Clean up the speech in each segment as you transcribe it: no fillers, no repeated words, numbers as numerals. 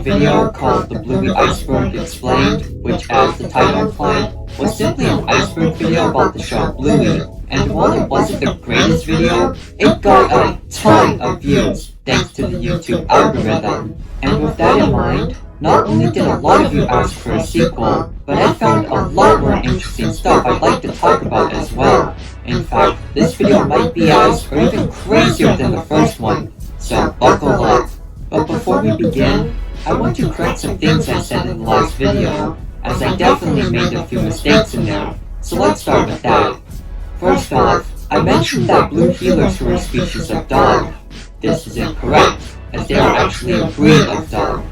video called The Bluey Iceberg Explained, which, as the title implied, was simply an iceberg video about the show Bluey, and while it wasn't the greatest video, it got a ton of views thanks to the YouTube algorithm. And with that in mind, not only did a lot of you ask for a sequel, but I found a lot more interesting stuff I'd like to talk about as well. In fact, this video might be as or even crazier than the first one, so buckle up. But before we begin, I want to correct some things I said in the last video, as I definitely made a few mistakes in there, so let's start with that. First off, I mentioned that blue heelers were a species of dog. This is incorrect, as they are actually a breed of dog.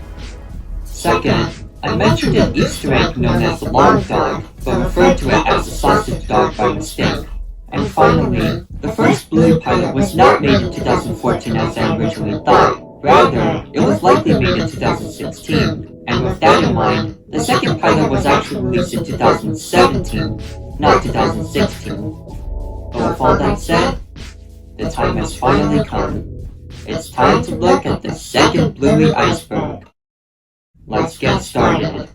Second, I mentioned an Easter egg known as the long dog, but referred to it as a sausage dog by mistake. And finally, the first Bluey pilot was not made in 2014 as I originally thought. Rather, it was likely made in 2016. And with that in mind, the second pilot was actually released in 2017, not 2016. But with all that said, the time has finally come. It's time to look at the second Bluey iceberg. Let's get started.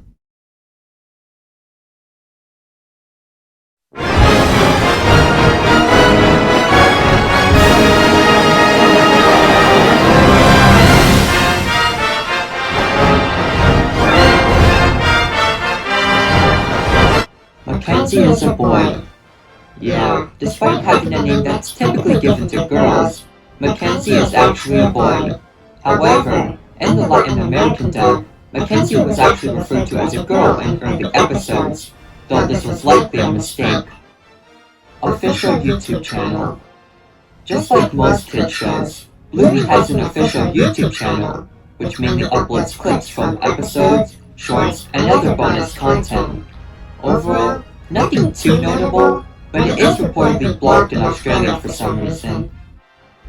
Mackenzie is a boy. Yeah, despite having a name that's typically given to girls, Mackenzie is actually a boy. However, in the Latin American dub, Mackenzie was actually referred to as a girl in early episodes, though this was likely a mistake. Official YouTube channel. Just like most kid shows, Bluey has an official YouTube channel, which mainly uploads clips from episodes, shorts, and other bonus content. Overall, nothing too notable, but it is reportedly blocked in Australia for some reason.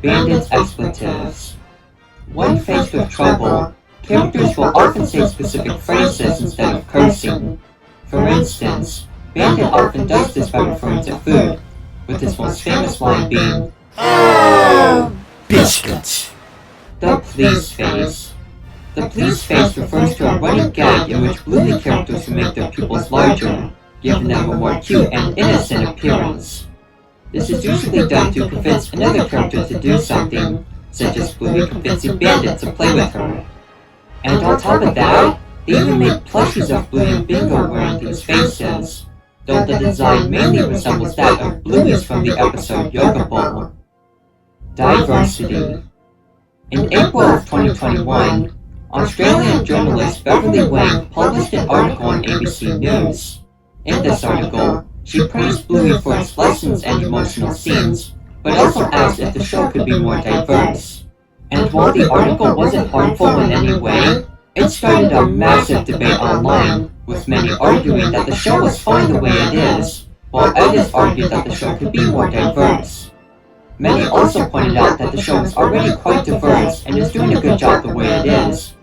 Bandit's expletives. When faced with trouble, characters will often say specific phrases instead of cursing. For instance, Bandit often does this by referring to food, with his most famous line being, "Oh, biscuits!" The please face. The please face refers to a running gag in which Bluey characters will make their pupils larger, giving them a more cute and innocent appearance. This is usually done to convince another character to do something, such as Bluey convincing Bandit to play with her. And on top of that, they even made plushies of Bluey and Bingo wearing these faces, though the design mainly resembles that of Bluey's from the episode Yoga Bowl. Diversity. In April of 2021, Australian journalist Beverly Wang published an article on ABC News. In this article, she praised Bluey for its lessons and emotional scenes, but also asked if the show could be more diverse. And while the article wasn't harmful in any way, it started a massive debate online, with many arguing that the show was fine the way it is, while others argued that the show could be more diverse. Many also pointed out that the show is already quite diverse and is doing a good job the way it is.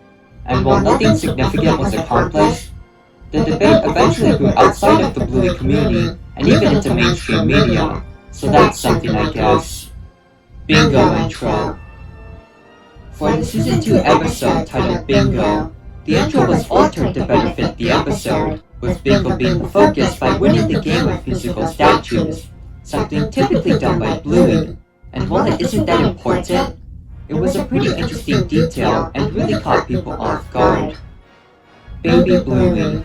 And while nothing significant was accomplished, the debate eventually grew outside of the Bluey community and even into mainstream media, so that's something I guess. Bingo intro. For the Season 2 episode titled Bingo, the intro was altered to better fit the episode, with Bingo being the focus by winning the game with musical statues, something typically done by Bluey, and while it isn't that important, it was a pretty interesting detail and really caught people off guard. Baby Bluey.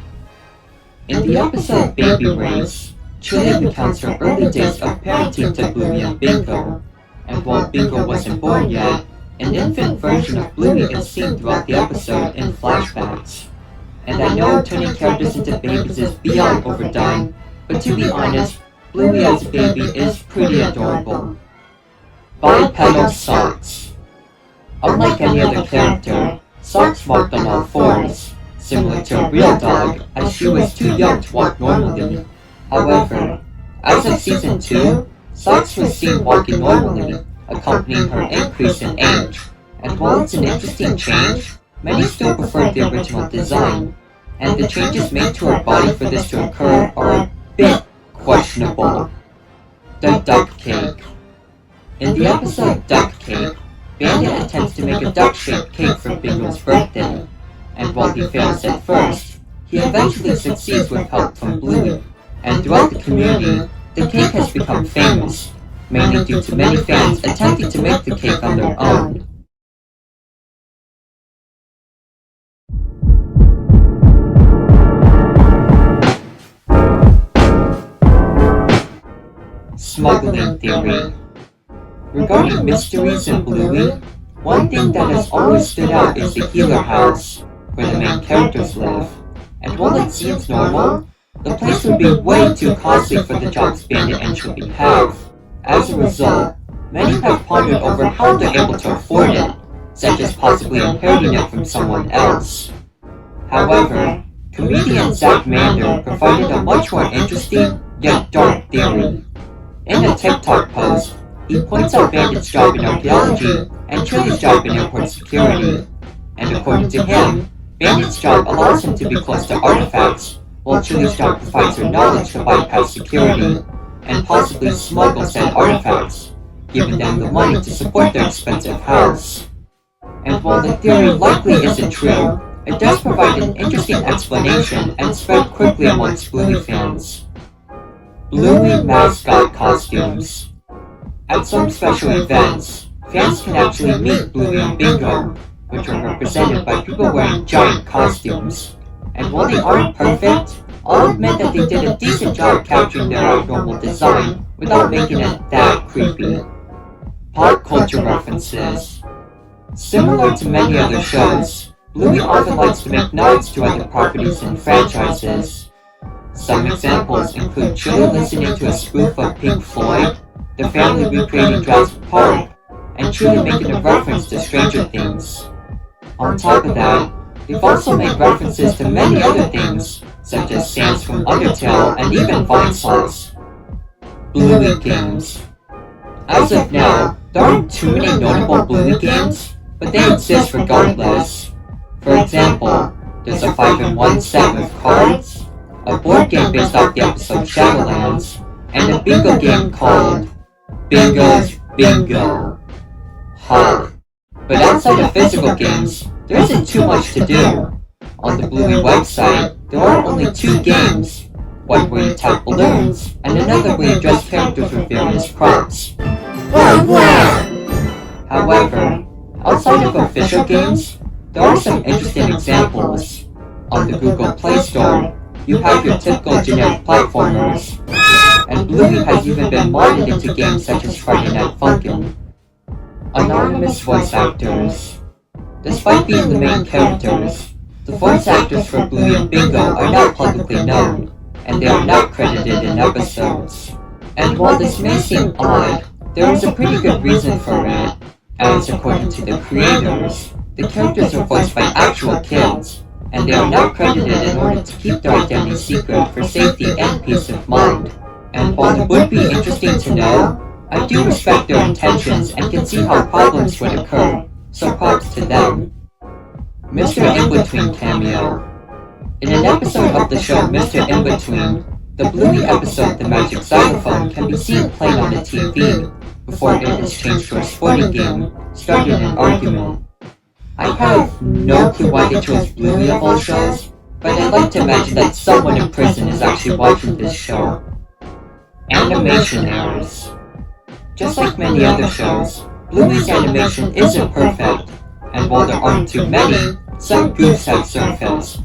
In the episode Baby Race, Chili recounts her early days of parenting to Bluey and Bingo, and while Bingo wasn't born yet, an infant version of Bluey is seen throughout the episode in flashbacks. And I know turning characters into babies is beyond overdone, but to be honest, Bluey as a baby is pretty adorable. Bipedal Socks. Unlike any other character, Socks walked on all fours, similar to a real dog, as she was too young to walk normally. However, as of Season 2, Socks was seen walking normally, accompanying her increase in age, and while it's an interesting change, many still prefer the original design, and the changes made to her body for this to occur are a bit questionable. The Duck Cake. In the episode Duck Cake, Bandit attempts to make a duck-shaped cake for Bingo's birthday, and while he fails at first, he eventually succeeds with help from Bluey, and throughout the community, the cake has become famous, mainly due to many fans attempting to make the cake on their own. Smuggling theory. Regarding mysteries in Bluey, one thing that has always stood out is the healer house, where the main characters live, and while it seems normal, the place would be way too costly for the jobs Bandit and Chili have. As a result, many have pondered over how they're able to afford it, such as possibly inheriting it from someone else. However, comedian Zach Mander provided a much more interesting, yet dark theory. In a TikTok post, he points out Bandit's job in archaeology and Chili's job in airport security, and according to him, Bandit's job allows him to be close to artifacts, while Chili's job provides her knowledge to bypass security, and possibly smuggle said artifacts, giving them the money to support their expensive house. And while the theory likely isn't true, it does provide an interesting explanation and spread quickly amongst Bluey fans. Bluey mascot costumes. At some special events, fans can actually meet Bluey and Bingo, which are represented by people wearing giant costumes. And while they aren't perfect, I'll admit that they did a decent job capturing their abnormal design without making it that creepy. Pop culture references. Similar to many other shows, Bluey often likes to make nods to other properties and franchises. Some examples include Chili listening to a spoof of Pink Floyd, the family recreating Jurassic Park, and Chili making a reference to Stranger Things. On top of that, they've also made references to many other things, such as Sans from Undertale and even Vine songs. Bluey games. As of now, there aren't too many notable Bluey games, but they exist regardless. For example, there's a 5-in-1 set with cards, a board game based off the episode Shadowlands, and a bingo game called Bingo's Bingo. Huh. But outside of physical games, there isn't too much to do. On the Bluey website, there are only 2 games, one where you type balloons, and another where you dress characters with various props. However, outside of official games, there are some interesting examples. On the Google Play Store, you have your typical generic platformers, and Bluey has even been modded into games such as Friday Night Funkin'. Anonymous voice actors. Despite being the main characters, the voice actors for Bluey and Bingo are not publicly known, and they are not credited in episodes. And while this may seem odd, there is a pretty good reason for it, as according to the creators, the characters are voiced by actual kids, and they are not credited in order to keep their identity secret for safety and peace of mind. And while it would be interesting to know, I do respect their intentions and can see how problems would occur, so props to them. Mr. In-Between cameo. In an episode of the show Mr. In-Between, the Bluey episode The Magic Xylophone can be seen playing on the TV, before it is changed to a sporting game, starting an argument. I have no clue why they chose Bluey of all shows, but I'd like to imagine that someone in prison is actually watching this show. Animation errors. Just like many other shows, Bluey's animation isn't perfect, and while there aren't too many, some goofs have surfaced.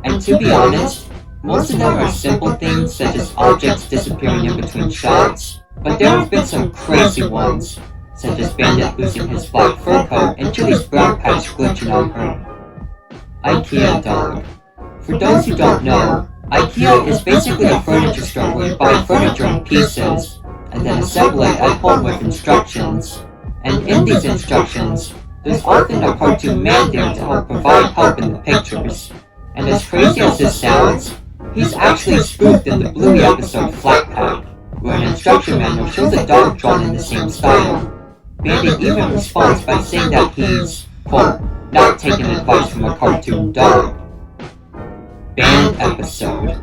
And to be honest, most of them are simple things such as objects disappearing in between shots, but there have been some crazy ones, such as Bandit losing his black fur coat and Chili's brown patch glitching on her. IKEA dog. For those who don't know, IKEA is basically a furniture store where you buy furniture in pieces, and then assemble it at home with instructions. And in these instructions, there's often a cartoon man there to help provide help in the pictures. And as crazy as this sounds, he's actually spoofed in the Bluey episode Flat Pack, where an instruction manual shows a dog drawn in the same style. Bandit even responds by saying that he's, quote, not taking advice from a cartoon dog. Banned episode.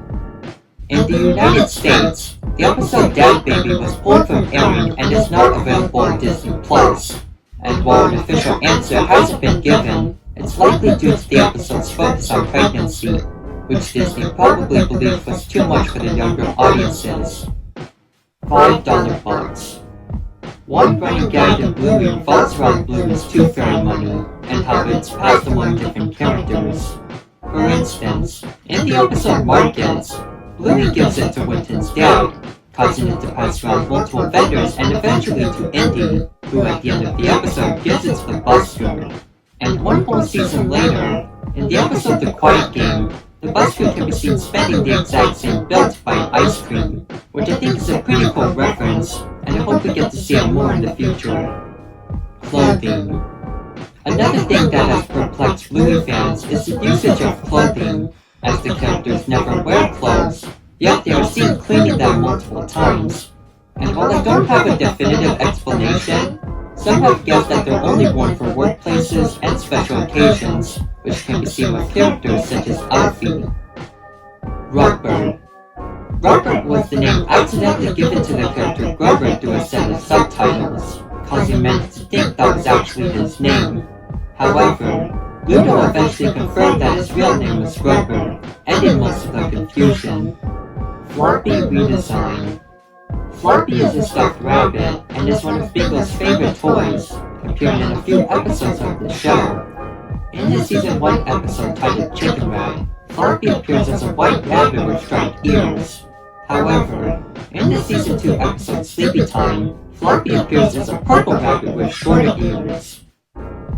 In the United States, the episode Dad Baby was pulled from airing and is not available on Disney+. And while an official answer hasn't been given, It's likely due to the episode's focus on pregnancy, which Disney probably believed was too much for the younger audiences. $5 box. One running gag in Bluey revolves around Bluey's tooth fairy money and how it's passed among different characters. For instance, in the episode Markets, Bluey gives it to Winton's dad, causing it to pass around multiple vendors and eventually to Indy, who at the end of the episode gives it to the busker. And one whole season later, in the episode The Quiet Game, the busker can be seen spending the exact same bill to buy ice cream, which I think is a pretty cool reference, and I hope we get to see it more in the future. Clothing. Another thing that has perplexed Bluey fans is the usage of clothing, as the characters never wear clothes, yet they are seen cleaning them multiple times. And while I don't have a definitive explanation, some have guessed that they're only worn for workplaces and special occasions, which can be seen with characters such as Alfie. Rubber. Rubber was the name accidentally given to the character Grubber through a set of subtitles, causing many to think that was actually his name. However, Ludo eventually confirmed that his real name was Grubber, ending most of the confusion. Floppy redesign. Floppy is a stuffed rabbit and is one of Beagle's favorite toys, appearing in a few episodes of the show. In the Season 1 episode titled Chicken Rat, Floppy appears as a white rabbit with striped ears. However, in the Season 2 episode Sleepy Time, Floppy appears as a purple rabbit with shorter ears.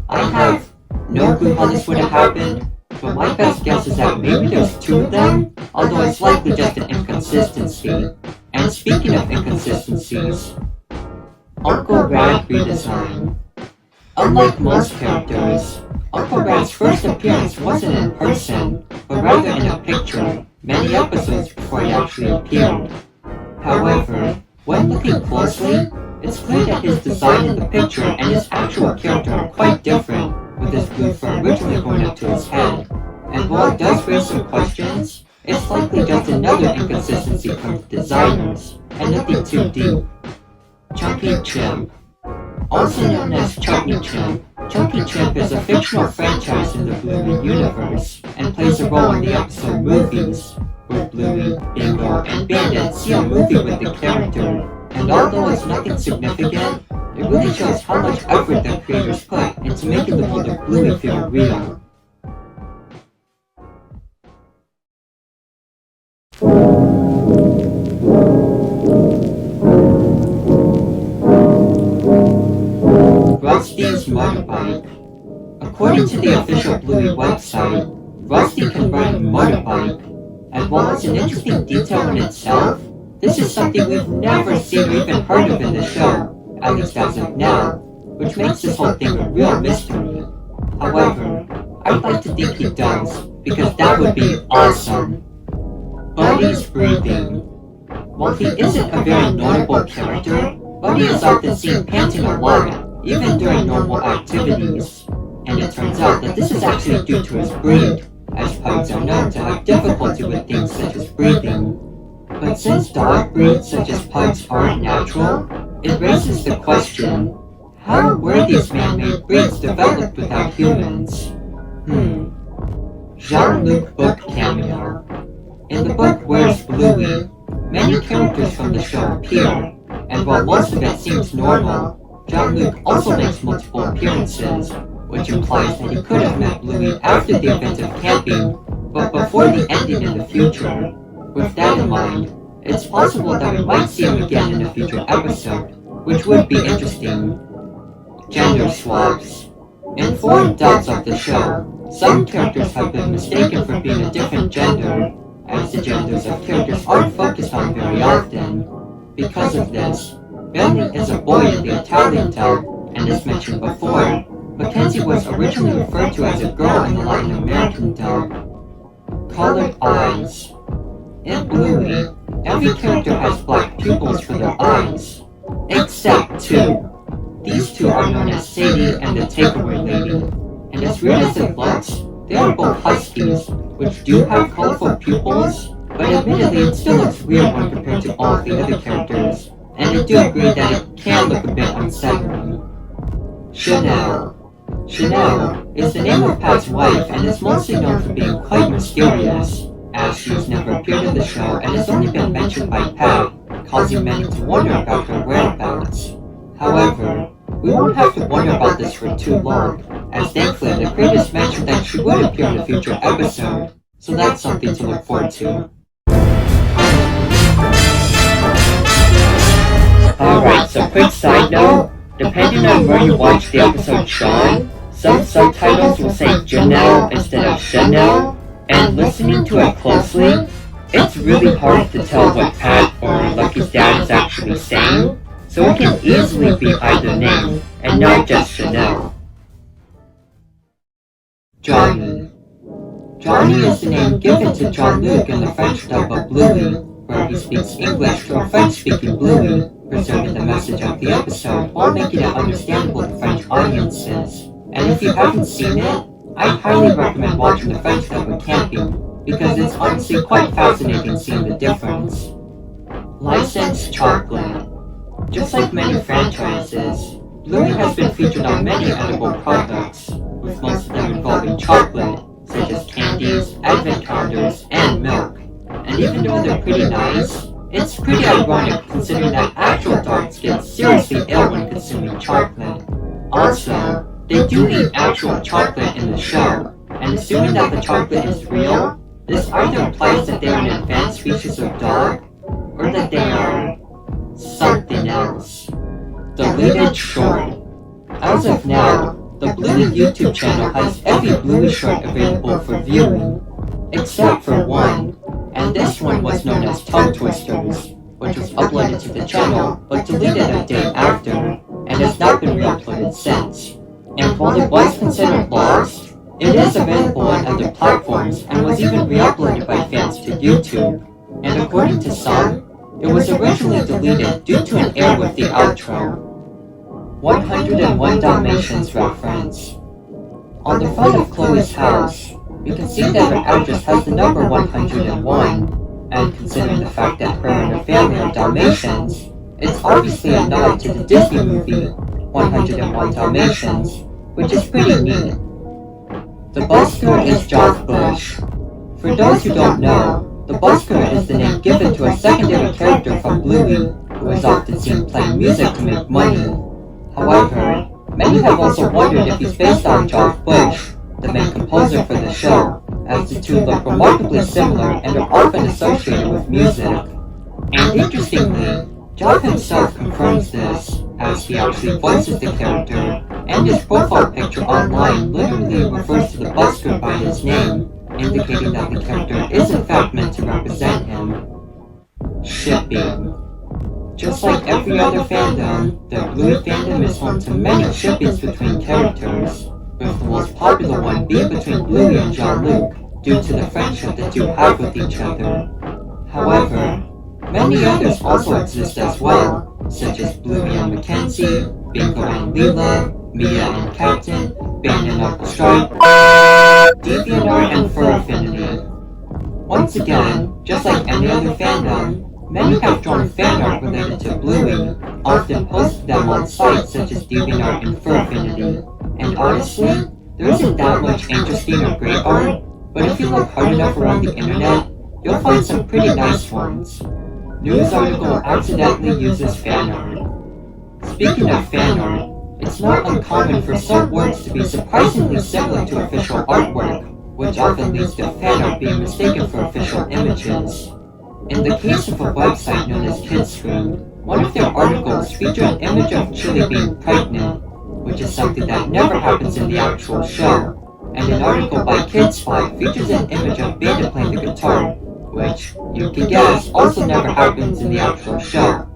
I have no clue how this would have happened, but my best guess is that maybe there's two of them, although it's likely just an inconsistency. And speaking of inconsistencies, Uncle Rad redesign. Unlike most characters, Uncle Rad's first appearance wasn't in person, but rather in a picture, many episodes before he actually appeared. However, when looking closely, it's clear that his design in the picture and his actual character are quite different, with his blue fur originally going up to his head. And while it does raise some questions, it's likely just another inconsistency from the designers, and nothing too deep. Chunky Chimp. Also known as Chutney Chimp, Chunky Chimp is a fictional franchise in the Bluey universe, and plays a role in the episode Movies, where Bluey, Bingo, and Bandit see a movie with the character, and although it's nothing significant, it really shows how much effort the creators put into making the world of Bluey feel real. Rusty's motorbike. According to the official Bluey website, Rusty can ride a motorbike, and while it's an interesting detail in itself, this is something we've never seen or even heard of in the show, at least as of now, which makes this whole thing a real mystery. However, I'd like to think he does, because that would be awesome. Buddy's breathing. While he isn't a very notable character, Buddy is often seen panting a lot, even during normal activities. And it turns out that this is actually due to his breed, as pugs are known to have difficulty with things such as breathing. But since dog breeds such as pugs aren't natural, it raises the question, how were these man-made breeds developed without humans? Jean-Luc book cameo. In the book Where's Bluey, many characters from the show appear, and while most of it seems normal, Jean-Luc also makes multiple appearances, which implies that he could have met Bluey after the event of camping, but before the ending in the future. With that in mind, it's possible that we might see him again in a future episode, which would be interesting. Gender swaps. In 4 adults of the show, some characters have been mistaken for being a different gender, as the genders of characters aren't focused on very often. Because of this, Bentley is a boy in the Italian dub, and as mentioned before, Mackenzie was originally referred to as a girl in the Latin American dub. Colored eyes. In Bluey, every character has black pupils for their eyes, except 2. These 2 are known as Sadie and the Takeaway Lady, and as weird as it looks, they are both huskies, which do have colorful pupils, but admittedly it still looks weird when compared to all of the other characters, and I do agree that it can look a bit unsettling. Chanel. Chanel, is the name of Pat's wife and is mostly known for being quite mysterious, as she has never appeared in the show and has only been mentioned by Pat, causing many to wonder about her whereabouts. However, we won't have to wonder about this for too long, as thankfully the creators mentioned that she would appear in a future episode, so that's something to look forward to. Alright, so quick side note, depending on where you watch the episode shown, some subtitles will say Janelle instead of Chanel, and listening to it closely, it's really hard to tell what Pat or Lucky's dad is actually saying, so it can easily be either name, and not just Chanel. Johnny. Johnny is the name given to Jean-Luc in the French dub of Bluey, where he speaks English to a French-speaking Bluey, preserving the message of the episode while making it understandable to French audiences. And if you haven't seen it, I highly recommend watching the French dub with camping, because it's honestly quite fascinating seeing the difference. Licensed chocolate. Just like many franchises, Bluey has been featured on many edible products, with most of them involving chocolate, such as candies, advent calendars, and milk. And even though they're pretty nice, it's pretty ironic considering that actual adults get seriously ill when consuming chocolate. Also, they do eat actual chocolate in the show, and assuming that the chocolate is real, this either implies that they are an advanced species of dog, or that they are something else. Deleted short. As of now, the Bluey YouTube channel has every Bluey short available for viewing, except for one, and this one was known as Tongue Twisters, which was uploaded to the channel but deleted a day after, and has not been re-uploaded since. And while it was considered lost, it is available on other platforms and was even re-uploaded by fans to YouTube, and according to some, it was originally deleted due to an error with the outro. 101 Dalmatians reference. On the front of Chloe's house, we can see that her address has the number 101, and considering the fact that her and her family are Dalmatians, it's obviously a nod to the Disney movie 101 Dalmatians, which is pretty neat. The busker is Jock Bush. For those who don't know, the busker is the name given to a secondary character from Bluey, who is often seen playing music to make money. However, many have also wondered if he's based on Jock Bush, the main composer for the show, as the two look remarkably similar and are often associated with music. And interestingly, Jock himself confirms this, as he actually voices the character, and his profile picture online literally refers to the busker by his name, indicating that the character is in fact meant to represent him. Shipping. Just like every other fandom, the Bluey fandom is home to many shippings between characters, with the most popular one being between Bluey and Jean-Luc, due to the friendship the two have with each other. However, many others also exist as well, such as Bluey and Mackenzie, Bingo and Leela, Mia and Captain, Bane and Uncle Stripe, DeviantArt and Fur Affinity. Once again, just like any other fandom, many have drawn fan art related to Bluey, often posted them on sites such as DeviantArt and Fur Affinity. And honestly, there isn't that much interesting or great art, but if you look hard enough around the internet, you'll find some pretty nice ones. News article accidentally uses fan art. Speaking of fan art, it's not uncommon for some works to be surprisingly similar to official artwork, which often leads to fan art being mistaken for official images. In the case of a website known as KidScreen, one of their articles featured an image of Chili being pregnant, which is something that never happens in the actual show, and an article by KidSpot features an image of Beta playing the guitar, which, you can guess, also never happens in the actual show.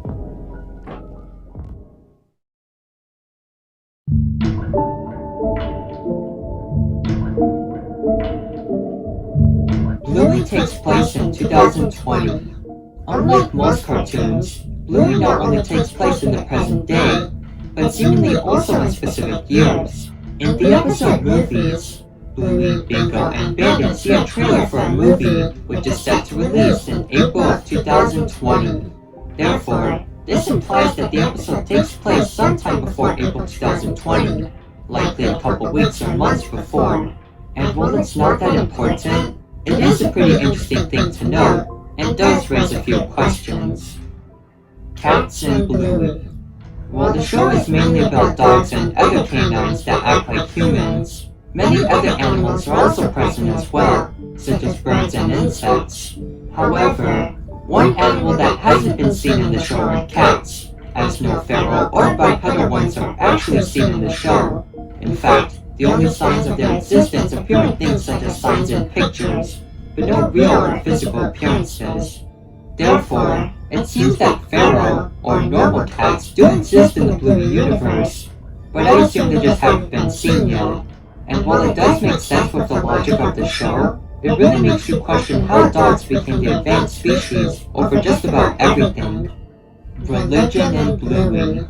Bluey takes place in 2020. Unlike most cartoons, Bluey not only takes place in the present day, but seemingly also in specific years. In the episode movies, Bluey, Bingo, and Bandit see a trailer for a movie which is set to release in April of 2020. Therefore, this implies that the episode takes place sometime before April 2020. likely a couple weeks or months before. And while it's not that important, it is a pretty interesting thing to know, and does raise a few questions. Cats and Bluey. While the show is mainly about dogs and other canines that act like humans, many other animals are also present as well, such as birds and insects. However, one animal that hasn't been seen in the show are cats, as no feral or bipedal ones are actually seen in the show. In fact, the only signs of their existence appear in things such as signs in pictures, but no real or physical appearances. Therefore, it seems that feral, or normal cats do exist in the Bluey universe, but I assume they just haven't been seen yet. And while it does make sense with the logic of the show, it really makes you question how dogs became the advanced species over just about everything. Religion and Bluey.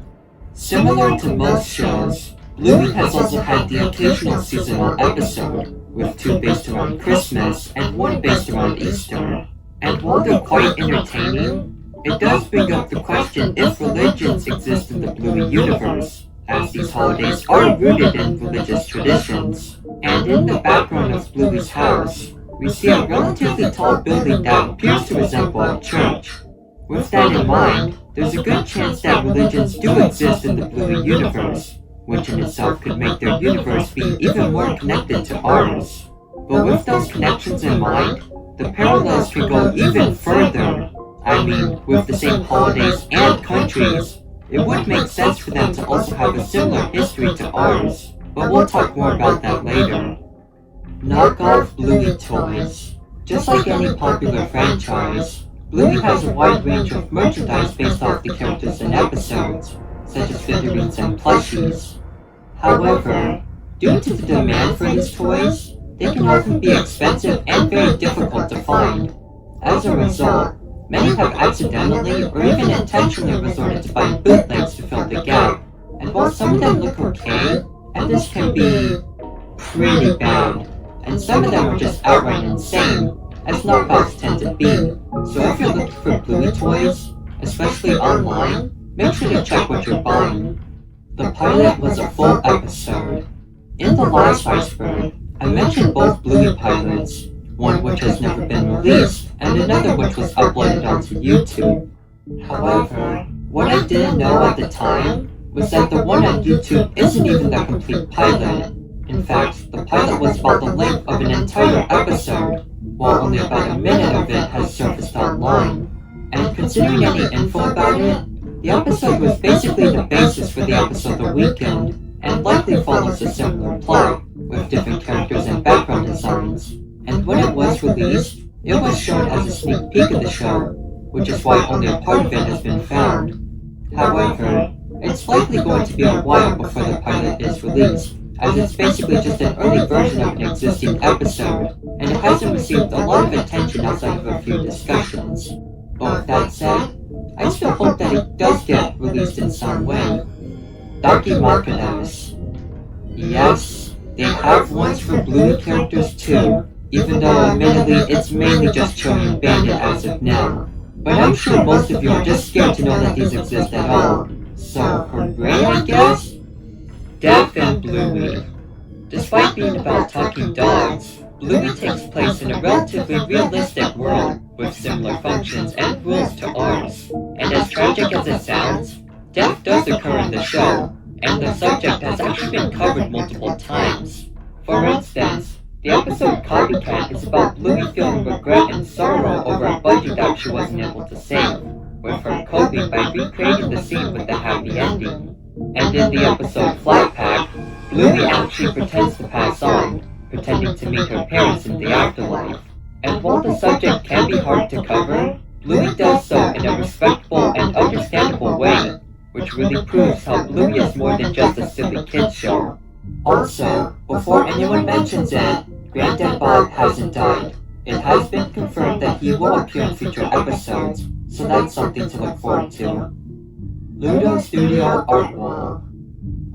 Similar to most shows, Bluey has also had the occasional seasonal episode, with 2 based around Christmas and 1 based around Easter. And while they're quite entertaining, it does bring up the question if religions exist in the Bluey universe, as these holidays are rooted in religious traditions. And in the background of Bluey's house, we see a relatively tall building that appears to resemble a church. With that in mind, there's a good chance that religions do exist in the Bluey universe, which in itself could make their universe be even more connected to ours. But with those connections in mind, the parallels could go even further. I mean, with the same holidays and countries, it would make sense for them to also have a similar history to ours, but we'll talk more about that later. Knockoff Bluey toys. Just like any popular franchise, Bluey has a wide range of merchandise based off the characters and episodes, such as figurines and plushies. However, due to the demand for these toys, they can often be expensive and very difficult to find. As a result, many have accidentally or even intentionally resorted to buying bootlegs to fill the gap, and while some of them look okay, others can be pretty bad, and some of them are just outright insane, as knockoffs tend to be. So if you're looking for Bluey toys, especially online, make sure to check what you're buying. The pilot was a full episode. In the last iceberg, I mentioned both Bluey pilots, one which has never been released, and another which was uploaded onto YouTube. However, what I didn't know at the time was that the one on YouTube isn't even the complete pilot. In fact, the pilot was about the length of an entire episode, while only about a minute of it has surfaced online. And considering any info about it, the episode was basically the basis for the episode The Weekend, and likely follows a similar plot, with different characters and background designs. And when it was released, it was shown as a sneak peek of the show, which is why only a part of it has been found. However, it's likely going to be a while before the pilot is released, as it's basically just an early version of an existing episode, and it hasn't received a lot of attention outside of a few discussions. But with that said, I still hope that it does get released in some way. Dakimakuras. Yes, they have ones for Bluey characters too, even though admittedly it's mainly just Choi and Bandit as of now. But I'm sure most of you are just scared to know that these exist at all. So, hooray I guess? Death and Bluey. Despite being about talking dogs, Bluey takes place in a relatively realistic world with similar functions and rules to ours. And as tragic as it sounds, death does occur in the show, and the subject has actually been covered multiple times. For instance, the episode Copycat is about Bluey feeling regret and sorrow over a budgie that she wasn't able to save, with her coping by recreating the scene with the happy ending. And in the episode Flat Pack, Bluey actually pretends to pass on, pretending to meet her parents in the afterlife. And while the subject can be hard to cover, Bluey does so in a respectful and understandable way, which really proves how Bluey is more than just a silly kids show. Also, before anyone mentions it, Granddad Bob hasn't died. It has been confirmed that he will appear in future episodes, so that's something to look forward to. Ludo Studio Art Wall.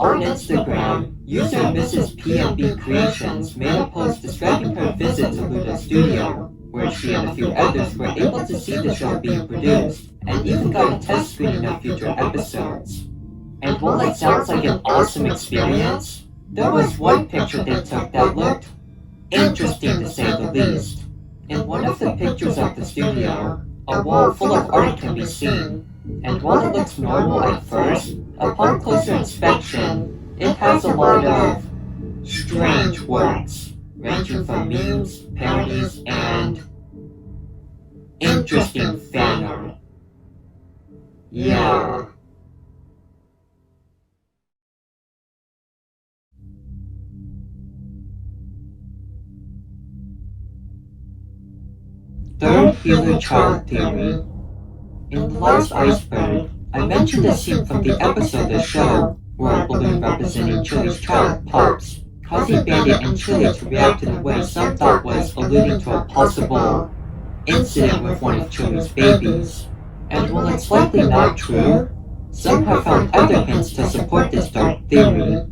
On Instagram, user Mrs. PNB Creations made a post describing her visit to Ludo Studio, where she and a few others were able to see the show being produced, and even got a test screening of future episodes. And while that sounds like an awesome experience, There was one picture they took that looked interesting to say the least. In one of the pictures of the studio, a wall full of art can be seen, and while it looks normal at first, upon closer inspection, it has a lot of strange works, ranging from memes, parodies, and interesting fan art. Yeah. Third healer child theory. In the last iceberg, I mentioned a scene from the episode of the show where a balloon representing Chili's child pops, causing Bandit and Chili to react in a way some thought was alluding to a possible incident with one of Chili's babies. And while it's likely not true, some have found other hints to support this dark theory.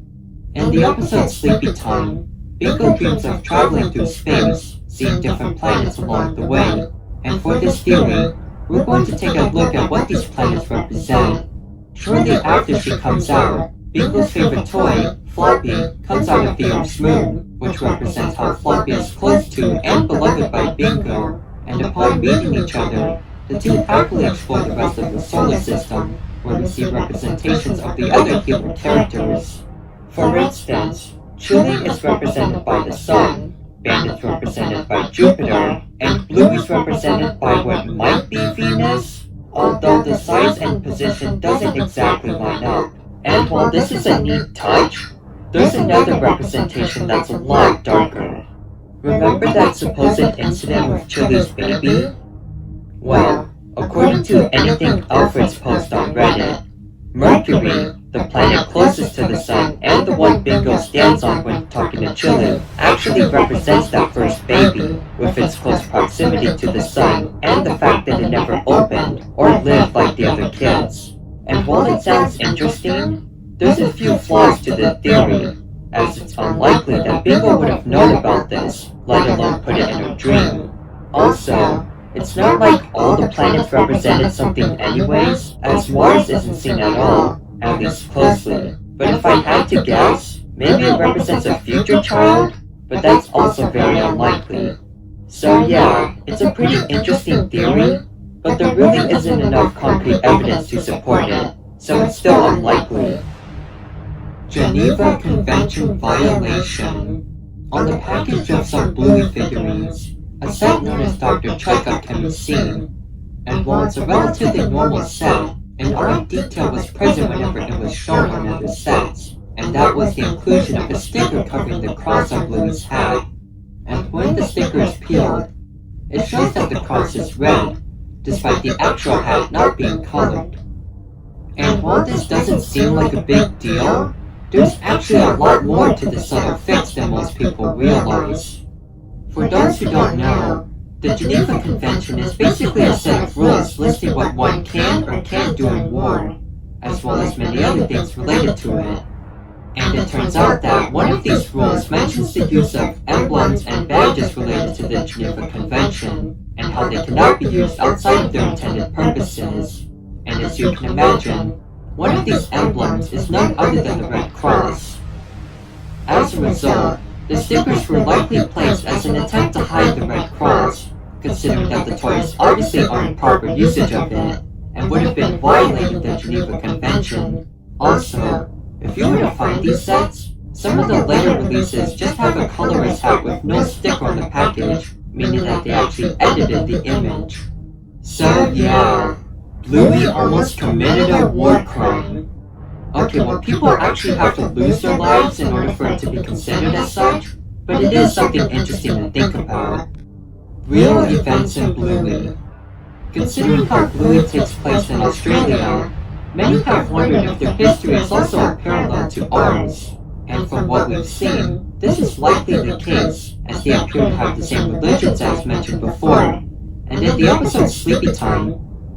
In the episode Sleepy Time, Bingo dreams of traveling through space, seeing different planets along the way, and for this theory, we're going to take a look at what these planets represent. Shortly after she comes out, Bingo's favorite toy, Floppy, comes out of the Earth's moon, which represents how Floppy is close to and beloved by Bingo, and upon meeting each other, the two happily explore the rest of the solar system, where we see representations of the other healer characters. For instance, Chili is represented by the Sun, Bandit's represented by Jupiter, and Bluey's represented by what might be Venus, although the size and position doesn't exactly line up. And while this is a neat touch, there's another representation that's a lot darker. Remember that supposed incident with Chili's baby? Well, according to anything Alfred's post on Reddit, Mercury, the planet closest to the Sun and the one Bingo stands on when talking to Chili, actually represents that first baby, with its close proximity to the Sun and the fact that it never opened or lived like the other kids. And while it sounds interesting, there's a few flaws to the theory, as it's unlikely that Bingo would have known about this, let alone put it in her dream. Also, it's not like all the planets represented something anyways, as Mars isn't seen at all, at least closely. But if I had to guess, maybe it represents a future child, but that's also very unlikely. So yeah, it's a pretty interesting theory, but there really isn't enough concrete evidence to support it, so it's still unlikely. Geneva Convention violation. On the package of some Bluey figurines, a set known as Dr. Checkup can be seen, and while it's a relatively normal set, an odd detail was present whenever it was shown on other sets, and that was the inclusion of a sticker covering the cross on Bluey's hat. And when the sticker is peeled, it shows that the cross is red, despite the actual hat not being colored. And while this doesn't seem like a big deal, there's actually a lot more to this subtle fix than most people realize. For those who don't know, the Geneva Convention is basically a set of rules listing what one can or can't do in war, as well as many other things related to it. And it turns out that one of these rules mentions the use of emblems and badges related to the Geneva Convention, and how they cannot be used outside of their intended purposes. And as you can imagine, one of these emblems is none other than the Red Cross. As a result, the stickers were likely placed as an attempt to hide the Red Cross, considering that the toys obviously aren't proper usage of it, and would have been violating the Geneva Convention. Also, if you were to find these sets, some of the later releases just have a colorist hat with no sticker on the package, meaning that they actually edited the image. So yeah, Bluey almost committed a war crime. Okay, well, people actually have to lose their lives in order for it to be considered as such, but it is something interesting to think about. Real events in Bluey. Considering how Bluey takes place in Australia, many have wondered if their history is also a parallel to ours. And from what we've seen, this is likely the case, as they appear to have the same religions as mentioned before. And in the episode Sleepy Time,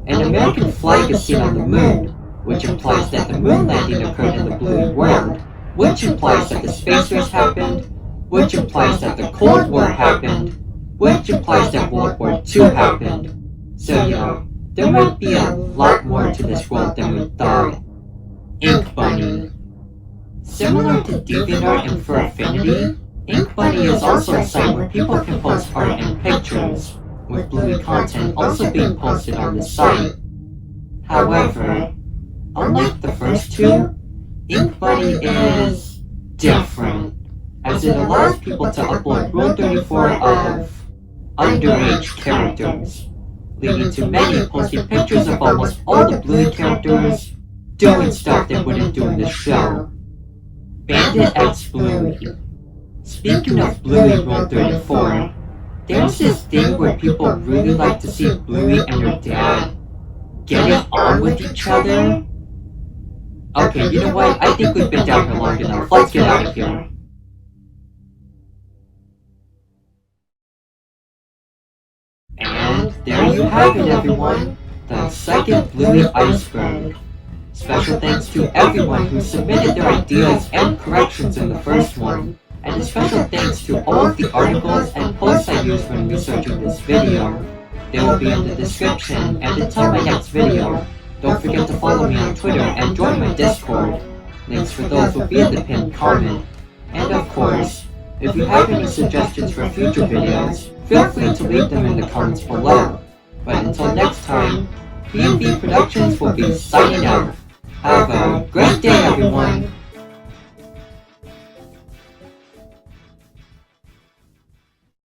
an American flag is seen on the moon, which implies that the moon landing occurred in the Bluey world, which implies that the space race happened, which implies that the Cold War happened, which implies that World War II happened. So yeah, there might be a lot more to this world than we thought. Ink Bunny. Similar to DeviantArt and Furfinity, InkBuddy is also a site where people can post art and pictures, with Bluey content also being posted on the site. However, unlike the first two, InkBuddy is different, as it allows people to upload Rule 34 of underage characters, leading to many posting pictures of almost all the Bluey characters doing stuff they wouldn't do in the show. Bandit X Bluey. Speaking of Bluey Rule 34, there's this thing where people really like to see Bluey and her dad getting on with each other. Okay, you know what? I think we've been down here long enough. Let's get out of here. And there you have it, everyone. The second Bluey iceberg. Special thanks to everyone who submitted their ideas and corrections in the first one. And a special thanks to all of the articles and posts I used when researching this video. They will be in the description, and until my next video, don't forget to follow me on Twitter and join my Discord. Links for those will be in the pinned comment. And of course, if you have any suggestions for future videos, feel free to leave them in the comments below. But until next time, B&B Productions will be signing out. Have a great day, everyone!